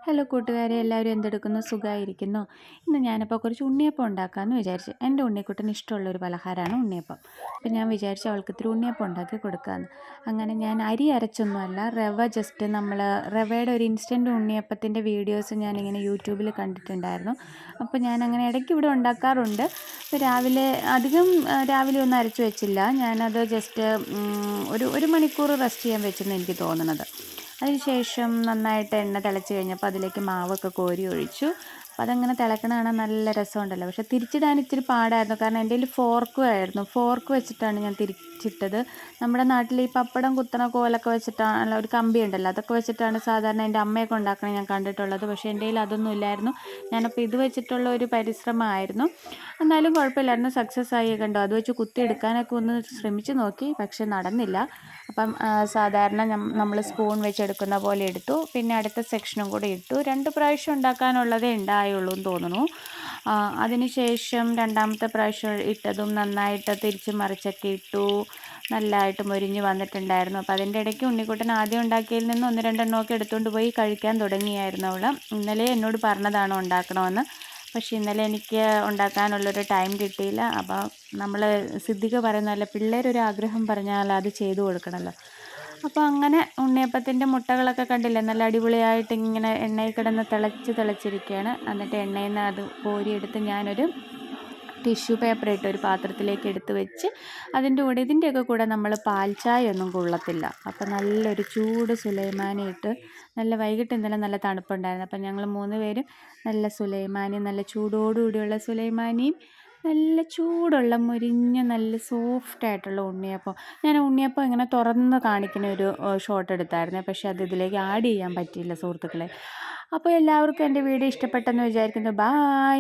Hello കൂട്ടുകാരെ, എല്ലാവരും എന്തെടുക്കുന്നു? സുഖമായിരിക്കുന്നോ? ഇന്ന് ഞാനിപ്പോൾ കുറച്ച് ഉണ്ണിയപ്പം ഉണ്ടാക്കാമെന്ന് വിചാരിച്ചു. എൻ്റെ ഉണ്ണിക്കുട്ടന് ഇഷ്ടമുള്ളൊരു പലഹാരമാണ് ഉണ്ണിയപ്പം. അപ്പോൾ ഞാൻ വിചാരിച്ചു അവൾക്ക് ഇത്തിരി ഉണ്ണിയപ്പം ഉണ്ടാക്കി കൊടുക്കാമെന്ന്. അങ്ങനെ ഞാൻ അരി അരച്ചൊന്നുമല്ല, ജസ്റ്റ് റവയുടെ ഒരു ഇൻസ്റ്റൻറ്റ് ഉണ്ണിയപ്പത്തിൻ്റെ വീഡിയോസ് ഞാനിങ്ങനെ യൂട്യൂബിൽ കണ്ടിട്ടുണ്ടായിരുന്നു. അപ്പോൾ ഞാനങ്ങനെ ഇടയ്ക്ക് ഇവിടെ ഉണ്ടാക്കാറുണ്ട്. അപ്പോൾ രാവിലെ ഒന്നും അരച്ച് വെച്ചില്ല. ഞാനത് ജസ്റ്റ് ഒരു മണിക്കൂർ റെസ്റ്റ് ചെയ്യാൻ വെച്ചെന്ന് എനിക്ക് തോന്നുന്നത്. അതിനുശേഷം നന്നായിട്ട് എണ്ണ തിളച്ച് കഴിഞ്ഞപ്പോൾ അതിലേക്ക് മാവൊക്കെ കോരി ഒഴിച്ചു. അപ്പോൾ അതങ്ങനെ തിളക്കണ കാണാൻ നല്ല രസമുണ്ടല്ലോ. പക്ഷേ തിരിച്ചിടാൻ ഇച്ചിരി പാടായിരുന്നു. കാരണം എൻ്റെ കയ്യിൽ ഫോർക്ക് വെച്ചിട്ടാണ് ഞാൻ തിരിച്ചിട്ടത്. നമ്മുടെ നാട്ടിൽ ഈ പപ്പടം കുത്തണ കോലൊക്കെ വെച്ചിട്ടാണ്, ഒരു കമ്പി ഉണ്ടല്ലോ, അതൊക്കെ വെച്ചിട്ടാണ് സാധാരണ എൻ്റെ അമ്മയൊക്കെ ഉണ്ടാക്കണത് ഞാൻ കണ്ടിട്ടുള്ളത്. പക്ഷേ എൻ്റെ കയ്യിൽ അതൊന്നും ഇല്ലായിരുന്നു. ഞാനപ്പോൾ ഇത് വെച്ചിട്ടുള്ള ഒരു പരിശ്രമമായിരുന്നു. എന്നാലും കുഴപ്പമില്ലായിരുന്നു, സക്സസ് ആയി. കണ്ടോ, അത് വെച്ച് കുത്തിയെടുക്കാനൊക്കെ ഒന്ന് ശ്രമിച്ച് നോക്കി, പക്ഷേ നടന്നില്ല. അപ്പം സാധാരണ നമ്മൾ സ്പൂൺ വെച്ചെടുക്കുന്ന പോലെ എടുത്തു. പിന്നെ അടുത്ത സെക്ഷനും കൂടെ ഇട്ടു. 2 പ്രാവശ്യം ഉണ്ടാക്കാനുള്ളതേ ഉണ്ടായുള്ളൂ എന്ന് തോന്നുന്നു. അതിനുശേഷം രണ്ടാമത്തെ പ്രാവശ്യം ഇട്ടതും നന്നായിട്ട് തിരിച്ച് മറിച്ചൊക്കെ ഇട്ടു. നല്ലതായിട്ട് മൊരിഞ്ഞ് വന്നിട്ടുണ്ടായിരുന്നു. അപ്പോൾ അതിൻ്റെ ഇടയ്ക്ക് ഉണ്ണിക്കുട്ടൻ ആദ്യം ഉണ്ടാക്കിയതിൽ നിന്ന് 1-2 എണ്ണമൊക്കെ എടുത്തുകൊണ്ട് പോയി കഴിക്കാൻ തുടങ്ങിയായിരുന്നു അവൾ. ഇന്നലെ എന്നോട് പറഞ്ഞതാണ് ഉണ്ടാക്കണമെന്ന്. പക്ഷേ ഇന്നലെ എനിക്ക് ഉണ്ടാക്കാനുള്ളൊരു ടൈം കിട്ടിയില്ല. അപ്പോൾ നമ്മൾ സിദ്ധിക പറയുന്ന പോലെ പിള്ളേരൊരു ആഗ്രഹം പറഞ്ഞാൽ അത് ചെയ്തു കൊടുക്കണമല്ലോ. അപ്പോൾ അങ്ങനെ ഉണ്ണിയപ്പത്തിൻ്റെ മുട്ടകളൊക്കെ കണ്ടില്ലേ, നല്ല അടിപൊളിയായിട്ട് ഇങ്ങനെ എണ്ണയിൽ കിടന്ന് തിളച്ചിരിക്കുകയാണ്. എന്നിട്ട് എണ്ണയിൽ നിന്ന് അത് കോരിയെടുത്ത് ഞാനൊരു ടിഷ്യൂ പേപ്പർ ഇട്ട് ഒരു പാത്രത്തിലേക്ക് എടുത്ത് വെച്ച്, ഇതിൻ്റെയൊക്കെ കൂടെ നമ്മൾ പാൽ ചായ ഒന്നും കൊള്ളത്തില്ല. അപ്പോൾ നല്ലൊരു ചൂട് സുലൈമാനി ഇട്ട്, വൈകിട്ട് ഇന്നലെ നല്ല തണുപ്പുണ്ടായിരുന്നു. അപ്പം ഞങ്ങൾ 3 പേരും നല്ല സുലൈമാനി, നല്ല ചൂടോടുകൂടിയുള്ള സുലൈമാനിയും നല്ല ചൂടുള്ള മുരിഞ്ഞ നല്ല സോഫ്റ്റായിട്ടുള്ള ഉണ്ണിയപ്പം. ഞാൻ ഉണ്ണിയപ്പം ഇങ്ങനെ തുറന്ന് കാണിക്കുന്ന ഒരു ഷോട്ട് എടുത്തായിരുന്നു. പക്ഷേ അത് ഇതിലേക്ക് ആഡ് ചെയ്യാൻ പറ്റിയില്ല സുഹൃത്തുക്കളെ. അപ്പോൾ എല്ലാവർക്കും എൻ്റെ വീഡിയോ ഇഷ്ടപ്പെട്ടെന്ന് വിചാരിക്കുന്നു. ബായ്.